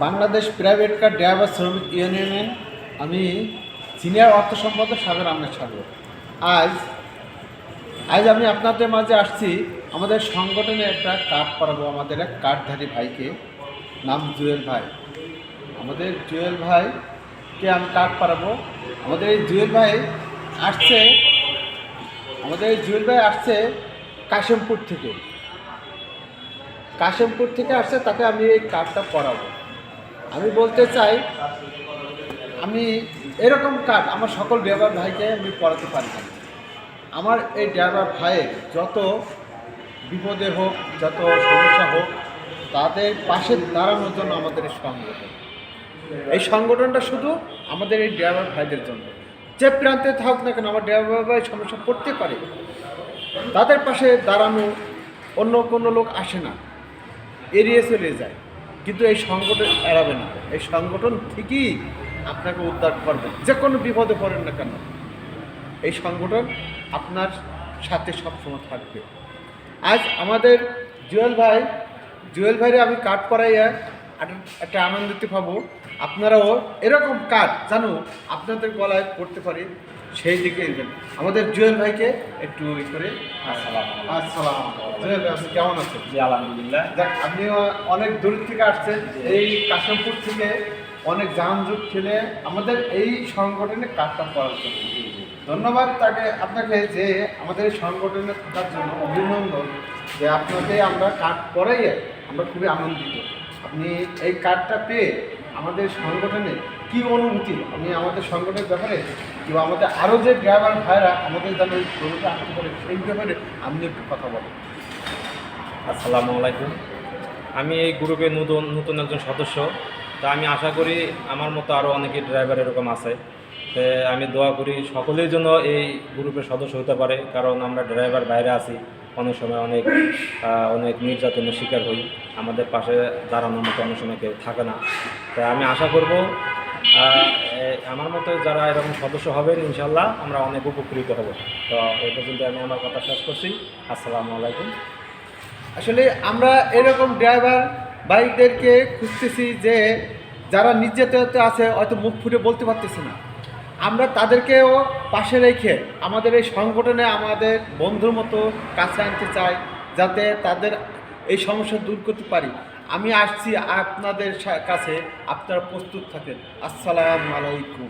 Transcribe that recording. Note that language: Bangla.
বাংলাদেশ প্রাইভেট কার ড্রাইভার শ্রমিক ইউনিয়নের আমি সিনিয়র অর্থ সম্পাদক সাগর আহমেদ সাগর। আজ আমি আপনাদের মাঝে আসছি আমাদের সংগঠনে একটা কার্ড পড়াবো আমাদের এক কার্ডধারী ভাইকে, নাম জুয়েল ভাই। আমাদের জুয়েল ভাইকে আমি কার্ড পড়াবো। আমাদের এই জুয়েল ভাই আসছে কাশিমপুর থেকে আসছে, তাকে আমি এই কার্ডটা পড়াবো। আমি বলতে চাই, আমি এরকম কার্ড আমার সকল ড্রাইভার ভাইকে আমি পড়াতে পারি না। আমার এই ড্রাইভার ভাইয়ের যত বিপদে হোক, যত সমস্যা হোক, তাদের পাশে দাঁড়ানোর জন্য আমাদের এই সংগঠনটা শুধু আমাদের এই ড্রাইভার ভাইদের জন্য। যে প্রান্তে থাকুক না কেন, আমার ড্রাইভার ভাই সমস্যা পড়তে পারে, তাদের পাশে দাঁড়ানো। অন্য কোনো লোক আসে না, এড়িয়ে চলে যায়, কিন্তু এই সংগঠন এড়াবে না। এই সংগঠন ঠিকই আপনাকে উদ্ধার করবে, যে কোনো বিপদে পড়েন না কেন, এই সংগঠন আপনার সাথে সবসময় থাকবে। আজ আমাদের জুয়েল ভাইরে আমি কার্ড করাইয়া একটা আনন্দিত পাবো। আপনারাও এরকম কার্ড জানো আপনাদের গলায় পড়তে পারে, সেই দিকে এলেন। আমাদের জুয়েল ভাইকে একটু করে আসসালাম। জুয়েল ভাই, আপনি কেমন আছেন? জি আলহামদুলিল্লাহ। দেখ, আপনি অনেক দূর থেকে আসছেন, এই কাশিমপুর থেকে অনেক যানজট ঠেলে আমাদের এই সংগঠনে কাজটা করার জন্য। ধন্যবাদ আপনাকে যে আমাদের এই সংগঠনে থাকার জন্য অভিনন্দন, যে আপনাকে আমরা কার্ড করাইয়ে আমরা খুবই আনন্দিত। আপনি এই কার্ডটা পেয়ে আমাদের সংগঠনে কী অনুভূতি, আপনি আমাদের সংগঠনের ব্যাপারে কিংবা আমাদের আরও যে ড্রাইভার ভাইরা আমাদের যেন এই গ্রুপে আসতে পারে, সেই ব্যাপারে আপনি একটু কথা বলেন। আসসালামু আলাইকুম। আমি এই গ্রুপে নতুন একজন সদস্য। তা আমি আশা করি আমার মতো আরও অনেকে ড্রাইভার এরকম আছে। তো আমি দোয়া করি সকলের জন্য এই গ্রুপের সদস্য হতে পারে, কারণ আমরা ড্রাইভার বাইরে আছি, অনেক সময় অনেক নির্যাতনের শিকার হই, আমাদের পাশে দাঁড়ানোর মতো অনেক সময় কেউ থাকে না। তাই আমি আশা করব আমার মতো যারা এরকম সদস্য হবেন, ইনশাল্লাহ আমরা অনেক উপকৃত হব। তো এই পর্যন্ত আমি আমার কথা শেষ করছি। আসসালামু আলাইকুম। আসলে আমরা এরকম ড্রাইভার বাইকদেরকে খুঁজতেছি, যে যারা নির্যাতিত আছে, হয়তো মুখ ফুটে বলতে পারতেছে না। আমরা তাদেরকেও পাশে রেখে আমাদের এই সংগঠনে আমাদের বন্ধুর মতো কাছে আনতে চাই, যাতে তাদের এই সমস্যা দূর করতে পারি। আমি আসছি আপনাদের কাছে, আপনারা প্রস্তুত থাকেন। আসসালামু আলাইকুম।